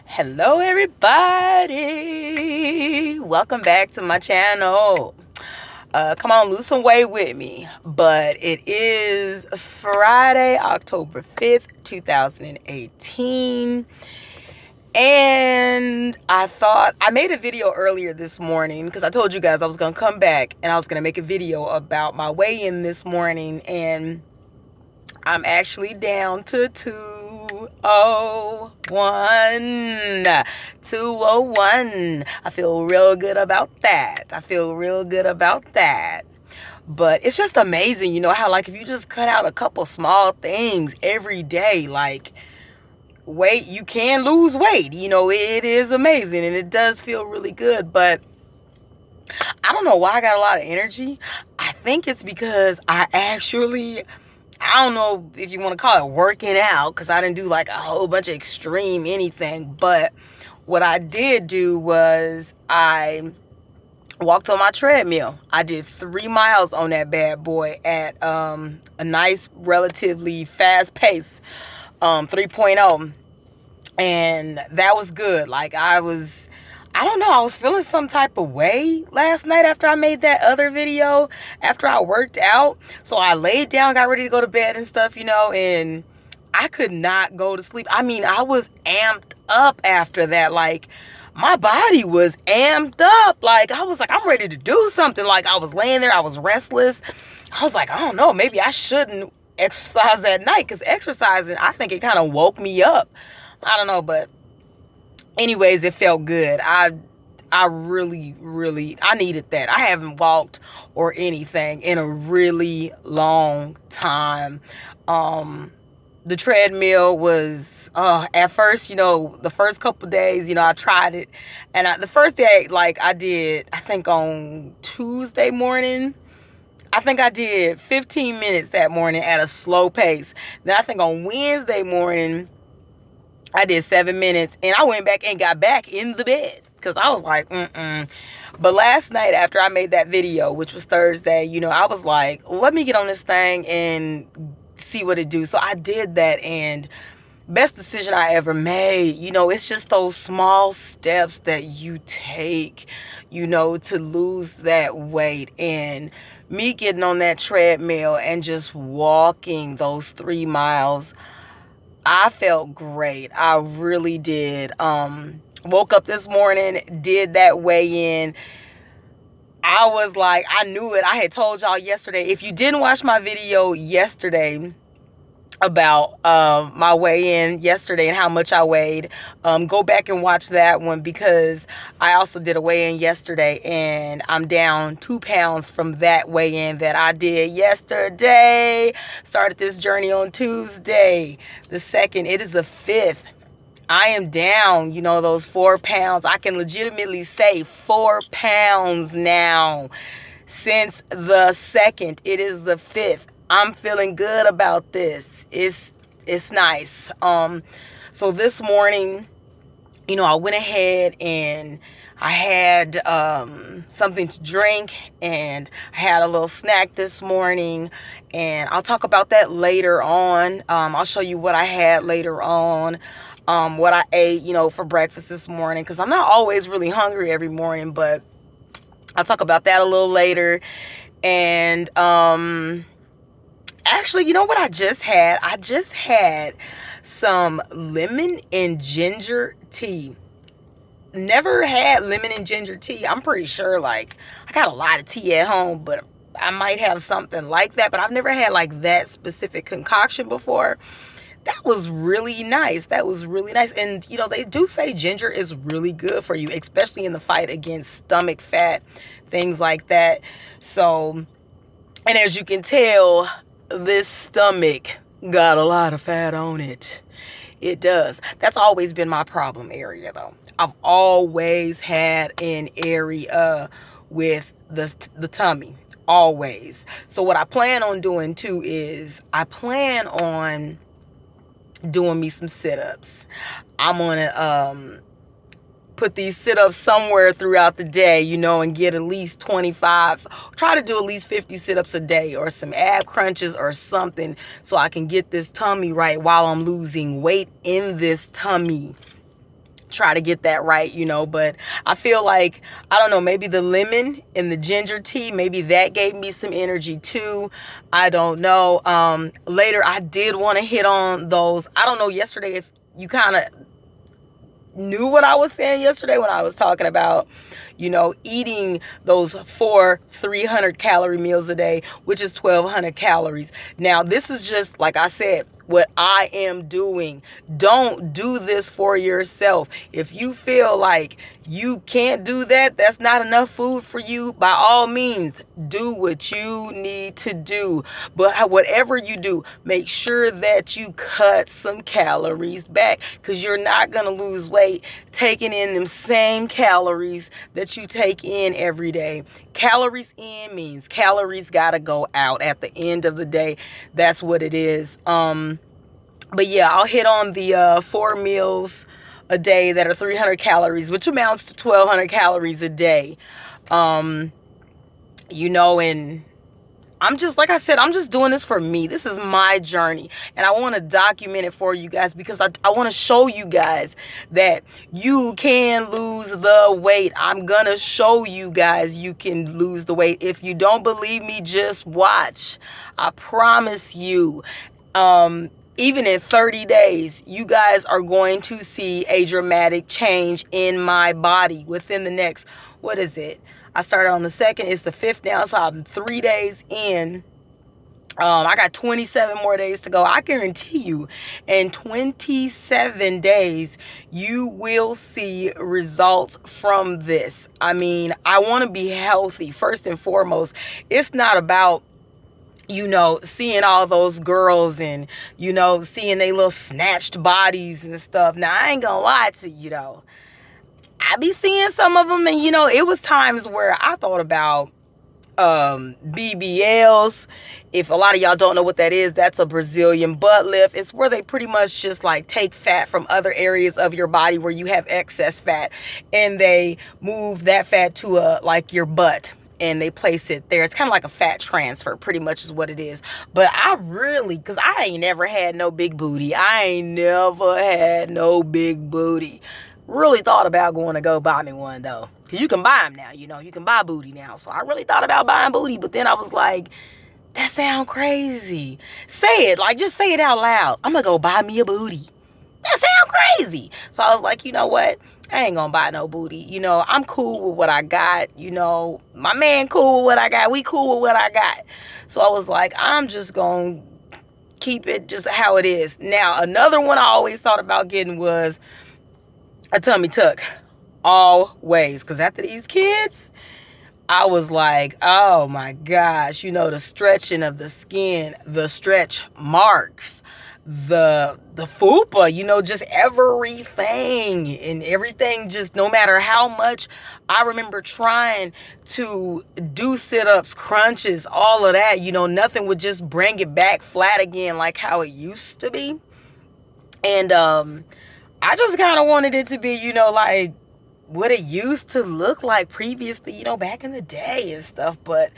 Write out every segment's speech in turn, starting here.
Hello everybody, welcome back to my channel. Come on, lose some weight with me. But it is Friday, October 5th, 2018. And I thought I made a video earlier this morning because I told you guys I was gonna come back and I was gonna make a video about my weigh-in this morning, and I'm actually down to 201. 201. I feel real good about that. But it's just amazing, how like if you just cut out a couple small things every day, like weight, you can lose weight. It is amazing and it does feel really good. But I don't know why I got a lot of energy. I think it's because I don't know if you want to call it working out, because I didn't do like a whole bunch of extreme anything. But what I did do was I walked on my treadmill. I did 3 miles on that bad boy at a nice, relatively fast pace, 3.0. And that was good. Like I don't know, I was feeling some type of way last night after I made that other video, after I worked out. So I laid down, got ready to go to bed and stuff, and I could not go to sleep. I mean, I was amped up after that. Like, my body was amped up. Like, I was like, I'm ready to do something. Like, I was laying there, I was restless. I was like, I don't know, maybe I shouldn't exercise at night, because exercising, I think it kind of woke me up. I don't know, but anyways, it felt good. I really, I needed that. I haven't walked or anything in a really long time. The treadmill was, at first, the first couple days, I tried it. And the first day, like I did, I think on Tuesday morning, I think I did 15 minutes that morning at a slow pace. Then I think on Wednesday morning, I did 7 minutes, and I went back and got back in the bed because I was like, But last night after I made that video, which was Thursday, I was like, let me get on this thing and see what it do. So I did that, and best decision I ever made. It's just those small steps that you take, to lose that weight. And me getting on that treadmill and just walking those 3 miles, I felt great. I really did. Woke up this morning, did that weigh-in. I was like, I knew it. I had told y'all yesterday. If you didn't watch my video yesterday about my weigh-in yesterday and how much I weighed, go back and watch that one, because I also did a weigh-in yesterday and I'm down 2 pounds from that weigh-in that I did yesterday. Started this journey on Tuesday the 2nd. It is the 5th. I am down, those 4 pounds. I can legitimately say 4 pounds now since the 2nd. It is the 5th. I'm feeling good about this. It's nice. So this morning, I went ahead and I had something to drink, and I had a little snack this morning, and I'll talk about that later on. I'll show you what I had later on, what I ate, for breakfast this morning, because I'm not always really hungry every morning, but I'll talk about that a little later. And actually, you know what I just had? I just had some lemon and ginger tea. Never had lemon and ginger tea. I'm pretty sure, like, I got a lot of tea at home, but I might have something like that. But I've never had, like, that specific concoction before. That was really nice. That was really nice. And, they do say ginger is really good for you, especially in the fight against stomach fat, things like that. So, and as you can tell, this stomach got a lot of fat on it. It does. That's always been my problem area, though. I've always had an area with the tummy. Always. So what I plan on doing, too, is I plan on doing me some sit-ups. I'm going to put these sit-ups somewhere throughout the day, and get at least 25, try to do at least 50 sit-ups a day, or some ab crunches or something, so I can get this tummy right while I'm losing weight in this tummy. try to get that right, you know. But I feel like, I don't know, maybe the lemon and the ginger tea, maybe that gave me some energy too. I don't know. Later I did want to hit on those, I don't know, yesterday, if you kind of knew what I was saying yesterday when I was talking about, you know, eating those 4 300 calorie meals a day, which is 1,200 calories. Now, this is just, like I said, what I am doing. Don't do this for yourself. If you feel like you can't do that, that's not enough food for you, by all means, do what you need to do. But whatever you do, make sure that you cut some calories back, because you're not going to lose weight taking in them same calories that you take in every day. Calories in means calories got to go out at the end of the day. That's what it is. But yeah, I'll hit on the 4 meals a day that are 300 calories, which amounts to 1,200 calories a day. You know, and I'm just, like I said, I'm just doing this for me. This is my journey, and I want to document it for you guys, because I want to show you guys that you can lose the weight. I'm going to show you guys you can lose the weight. If you don't believe me, just watch. I promise you. Even in 30 days, you guys are going to see a dramatic change in my body within the next, what is it? I started on the 2nd. It's the 5th now, so I'm 3 days in. I got 27 more days to go. I guarantee you, in 27 days, you will see results from this. I mean, I want to be healthy, first and foremost. It's not about, you know, seeing all those girls and, you know, seeing they little snatched bodies and stuff. Now, I ain't gonna lie to you, though. I be seeing some of them, and, you know, it was times where I thought about BBLs. If a lot of y'all don't know what that is, that's a Brazilian butt lift. It's where they pretty much just like take fat from other areas of your body where you have excess fat, and they move that fat to like your butt, and they place it there. It's kind of like a fat transfer, pretty much is what it is. But I really, because I ain't never had no big booty. I ain't never had no big booty. Really thought about going to go buy me one, though. Because you can buy them now, you know. You can buy booty now. So I really thought about buying booty. But then I was like, that sound crazy. Say it. Like, just say it out loud. I'm going to go buy me a booty. That sound crazy. So I was like, you know what? I ain't gonna buy no booty. You know, I'm cool with what I got. You know, my man cool with what I got. We cool with what I got. So I was like, I'm just gonna keep it just how it is. Now, another one I always thought about getting was a tummy tuck. Always. Because after these kids, I was like, oh my gosh, you know, the stretching of the skin, the stretch marks, the fupa, you know, just everything, and everything, just no matter how much I remember trying to do sit-ups, crunches, all of that, you know, nothing would just bring it back flat again like how it used to be. And I just kind of wanted it to be, you know, like what it used to look like previously, you know, back in the day and stuff. But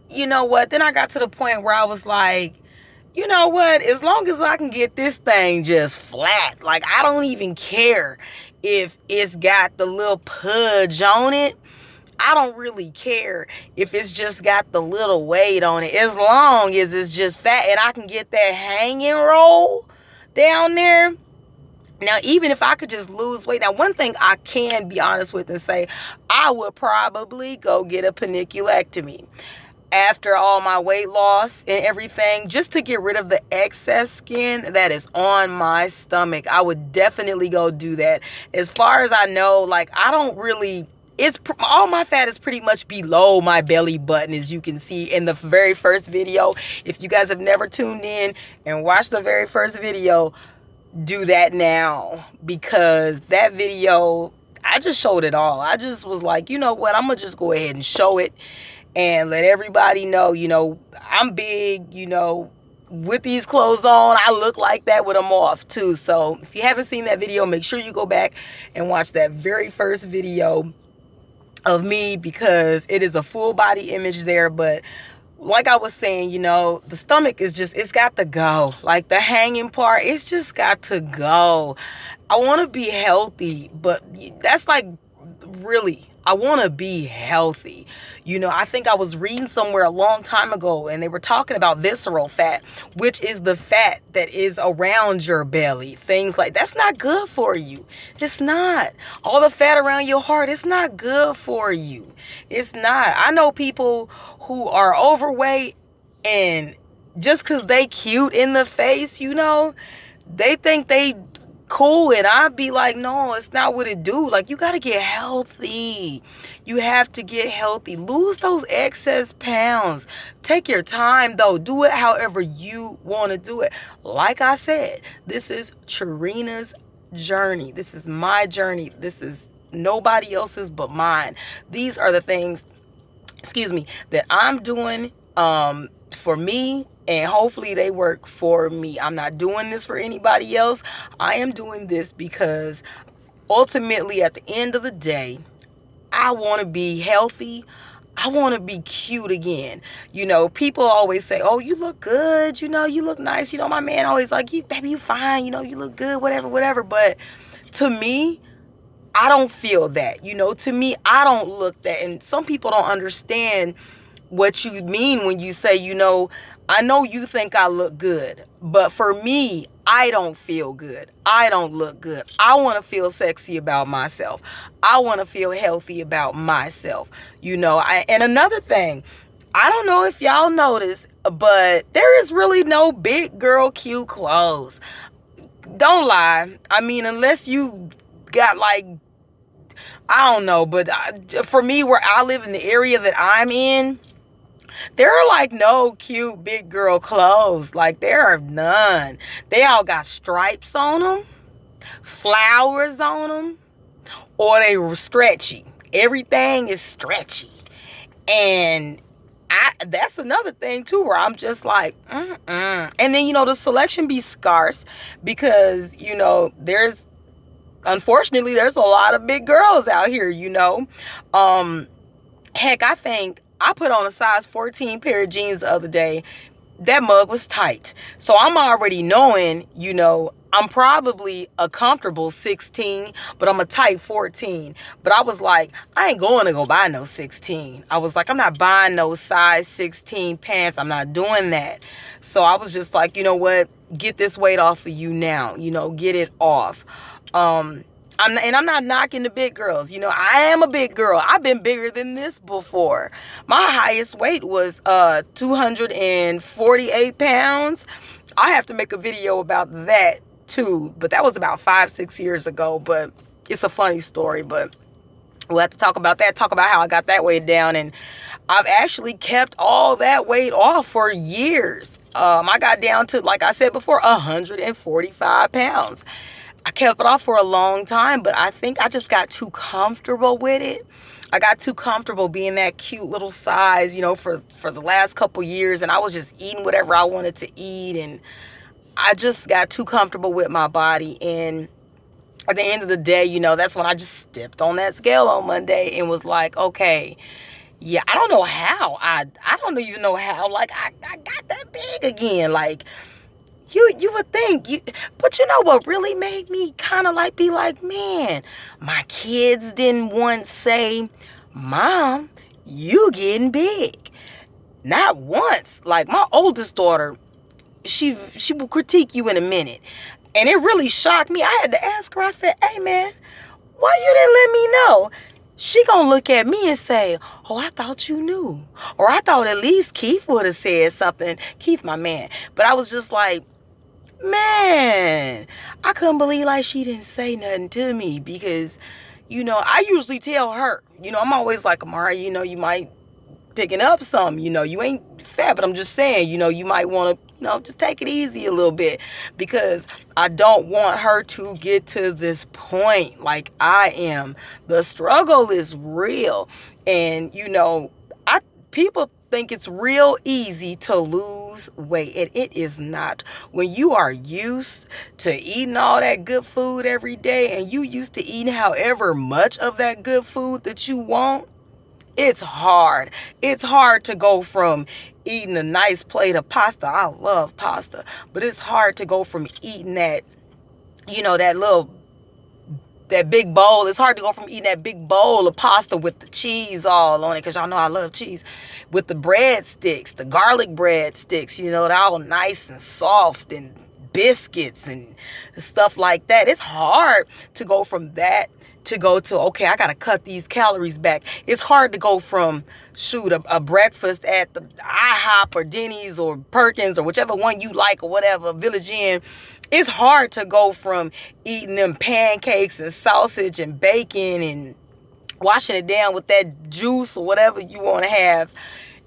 you know what, then I got to the point where I was like, you know what, as long as I can get this thing just flat, like I don't even care if it's got the little pudge on it. I don't really care if it's just got the little weight on it, as long as it's just fat and I can get that hanging roll down there. Now, even if I could just lose weight, now one thing I can be honest with and say, I would probably go get a paniculectomy after all my weight loss and everything, just to get rid of the excess skin that is on my stomach. I would definitely go do that. As far as I know, like I don't really, it's all my fat is pretty much below my belly button, as you can see in the very first video. If you guys have never tuned in and watched the very first video, do that now, because that video, I just showed it all. I just was like, you know what, I'm gonna just go ahead and show it and let everybody know, you know, I'm big, you know, with these clothes on, I look like that with them off too. So if you haven't seen that video, make sure you go back and watch that very first video of me, because it is a full body image there. But like I was saying, the stomach is just, it's got to go. Like the hanging part, it's just got to go. I want to be healthy, but that's like really, I want to be healthy. I think I was reading somewhere a long time ago and they were talking about visceral fat, which is the fat that is around your belly. Things like that's not good for you. It's not. All the fat around your heart, it's not good for you. It's not. I know people who are overweight and just because they cute in the face, they think they cool, and I'd be like, no, it's not what it do. Like, you got to get healthy. You have to get healthy. Lose those excess pounds. Take your time, though. Do it however you want to do it. Like I said, this is Trina's journey. This is my journey. This is nobody else's but mine. These are the things, that I'm doing for me, and hopefully they work for me. I'm not doing this for anybody else. I am doing this because ultimately at the end of the day, I want to be healthy. I want to be cute again. People always say, oh, you look good. You look nice. My man always like, baby, you fine. You look good, whatever. But to me, I don't feel that. To me, I don't look that. And some people don't understand what you mean when you say, I know you think I look good, but for me, I don't feel good. I don't look good. I want to feel sexy about myself. I want to feel healthy about myself. And another thing, I don't know if y'all notice, but there is really no big girl cute clothes. Don't lie. I mean, unless you got like, I don't know, but for me, where I live in the area that I'm in, there are like no cute big girl clothes. Like there are none. They all got stripes on them, flowers on them, or they were stretchy. Everything is stretchy. And that's another thing too, where I'm just like, And then, the selection be scarce because, unfortunately, there's a lot of big girls out here, Heck, I think I put on a size 14 pair of jeans the other day. That mug was tight. So I'm already knowing, I'm probably a comfortable 16, but I'm a tight 14. But I was like, I ain't going to go buy no 16. I was like, I'm not buying no size 16 pants. I'm not doing that. So I was just like, you know what? Get this weight off of you now. Get it off. I'm not knocking the big girls. I am a big girl. I've been bigger than this before. My highest weight was 248 pounds. I have to make a video about that too. But that was about 5-6 years ago. But it's a funny story. But we'll have to talk about that. Talk about how I got that weight down. And I've actually kept all that weight off for years. I got down to, like I said before, 145 pounds. I kept it off for a long time, but I think I just got too comfortable with it. I got too comfortable being that cute little size, for the last couple years, and I was just eating whatever I wanted to eat, and I just got too comfortable with my body. And at the end of the day, that's when I just stepped on that scale on Monday and was like, okay, yeah, I don't know how. I don't even know how, like, I got that big again, like, You would think, but what really made me kind of like be like, man, my kids didn't once say, Mom, you getting big. Not once. Like my oldest daughter, she will critique you in a minute. And it really shocked me. I had to ask her, I said, hey man, why you didn't let me know? She gonna look at me and say, oh, I thought you knew. Or I thought at least Keith would have said something. Keith, my man. But I was just like, man, I couldn't believe like she didn't say nothing to me because, I usually tell her, I'm always like, Amara, you might picking up some, you ain't fat, but I'm just saying, you might want to, just take it easy a little bit because I don't want her to get to this point like I am. The struggle is real. And, people think it's real easy to lose weight, and it is not. When you are used to eating all that good food every day and you used to eating however much of that good food that you want, It's hard. It's hard to go from eating a nice plate of pasta. I love pasta. But it's hard to go from eating that, that big bowl. It's hard to go from eating that big bowl of pasta with the cheese all on it, because y'all know I love cheese, with the breadsticks, the garlic breadsticks, they're all nice and soft, and biscuits and stuff like that. It's hard to go from that to go to, okay, I got to cut these calories back. It's hard to go from, a breakfast at the IHOP or Denny's or Perkins or whichever one you like or whatever, Village Inn. It's hard to go from eating them pancakes and sausage and bacon and washing it down with that juice or whatever you want to have.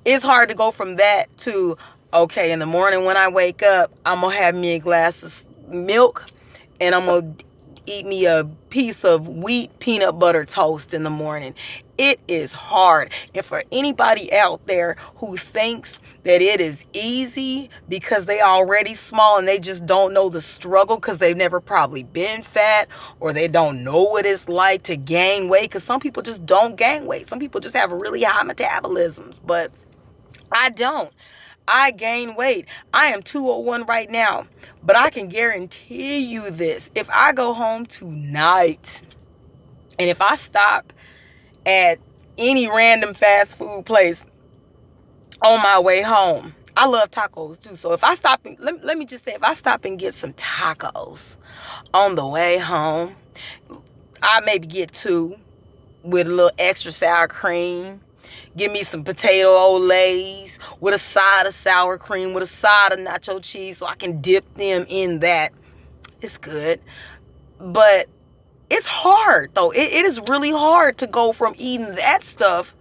It's hard to go from that to, okay, in the morning when I wake up, I'm going to have me a glass of milk and I'm going to eat me a piece of wheat peanut butter toast in the morning. It is hard. And for anybody out there who thinks that it is easy because they already small and they just don't know the struggle because they've never probably been fat, or they don't know what it's like to gain weight, because some people just don't gain weight. Some people just have really high metabolisms, but I don't. I gain weight. I am 201 right now, but I can guarantee you this. If I go home tonight and if I stop at any random fast food place on my way home, I love tacos too. So if I stop, let me just say, if I stop and get some tacos on the way home, I maybe get 2 with a little extra sour cream. Give me some potato olays with a side of sour cream, with a side of nacho cheese, so I can dip them in that. It's good. But it's hard, though. It is really hard to go from eating that stuff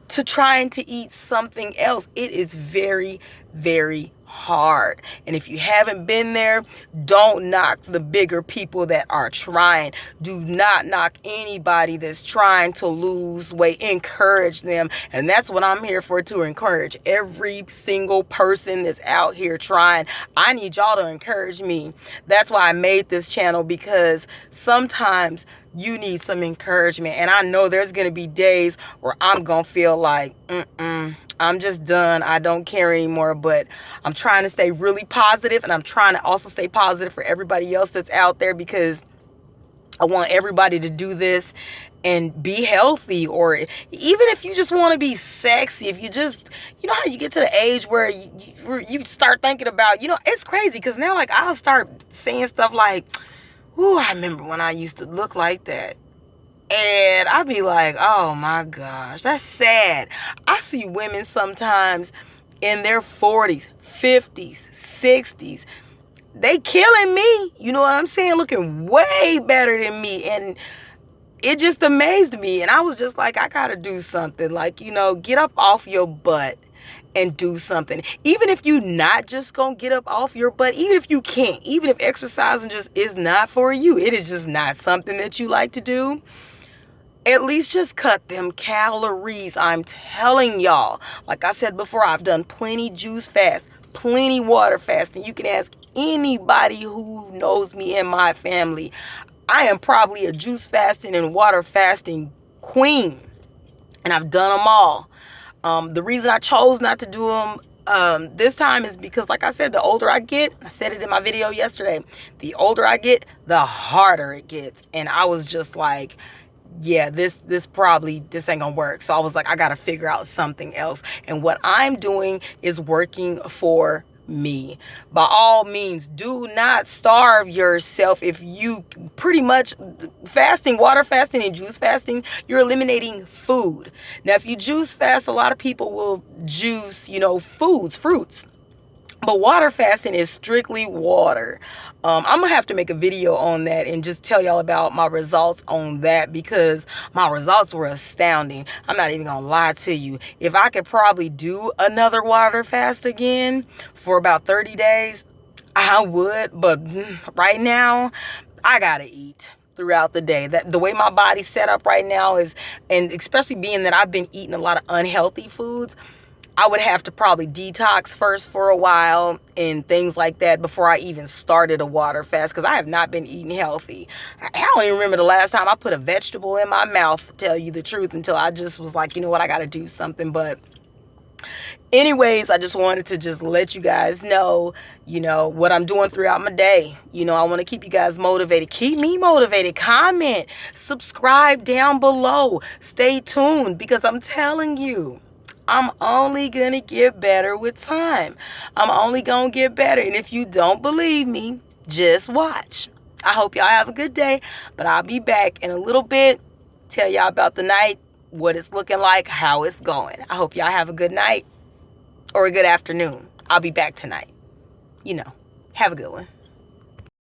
to trying to eat something else. It is very, very hard. And if you haven't been there, don't knock the bigger people that are trying. Do not knock anybody that's trying to lose weight. Encourage them. And that's what I'm here for, to encourage every single person that's out here trying. I need y'all to encourage me. That's why I made this channel, because sometimes you need some encouragement. And I know there's going to be days where I'm going to feel like, I'm just done. I don't care anymore. But I'm trying to stay really positive, and I'm trying to also stay positive for everybody else that's out there, because I want everybody to do this and be healthy. Or even if you just want to be sexy, if you just, how you get to the age where you start thinking about, it's crazy, because now, like, I'll start saying stuff like, ooh, I remember when I used to look like that. And I'd be like, oh my gosh, that's sad. I see women sometimes in their 40s, 50s, 60s. They killing me. You know what I'm saying? Looking way better than me. And it just amazed me. And I was just like, I got to do something. Like, get up off your butt and do something. Even if you not just gonna get up off your butt, even if you can't, even if exercising just is not for you, it is just not something that you like to do, at least just cut them calories. I'm telling y'all, like I said before, I've done plenty juice fast, plenty water fasting. You can ask anybody who knows me in my family. I am probably a juice fasting and water fasting queen, and I've done them all. The reason I chose not to do them this time is because, like I said, the older I get, I said it in my video yesterday, the older I get, the harder it gets. And I was just like, yeah, this ain't gonna work. So I was like, I gotta figure out something else. And what I'm doing is working for me. By all means, do not starve yourself. If you pretty much fasting, water fasting and juice fasting, you're eliminating food. Now, if you juice fast, a lot of people will juice, fruits. But water fasting is strictly water. I'm going to have to make a video on that and just tell y'all about my results on that, because my results were astounding. I'm not even going to lie to you. If I could probably do another water fast again for about 30 days, I would. But right now, I got to eat throughout the day. That the way my body's set up right now is, and especially being that I've been eating a lot of unhealthy foods, I would have to probably detox first for a while and things like that before I even started a water fast, because I have not been eating healthy. I don't even remember the last time I put a vegetable in my mouth, to tell you the truth, until I just was like, you know what, I got to do something. But anyways, I just wanted to just let you guys know, what I'm doing throughout my day. I want to keep you guys motivated. Keep me motivated. Comment, subscribe down below. Stay tuned, because I'm telling you, I'm only going to get better with time. I'm only going to get better. And if you don't believe me, just watch. I hope y'all have a good day, but I'll be back in a little bit. Tell y'all about the night, what it's looking like, how it's going. I hope y'all have a good night or a good afternoon. I'll be back tonight. Have a good one.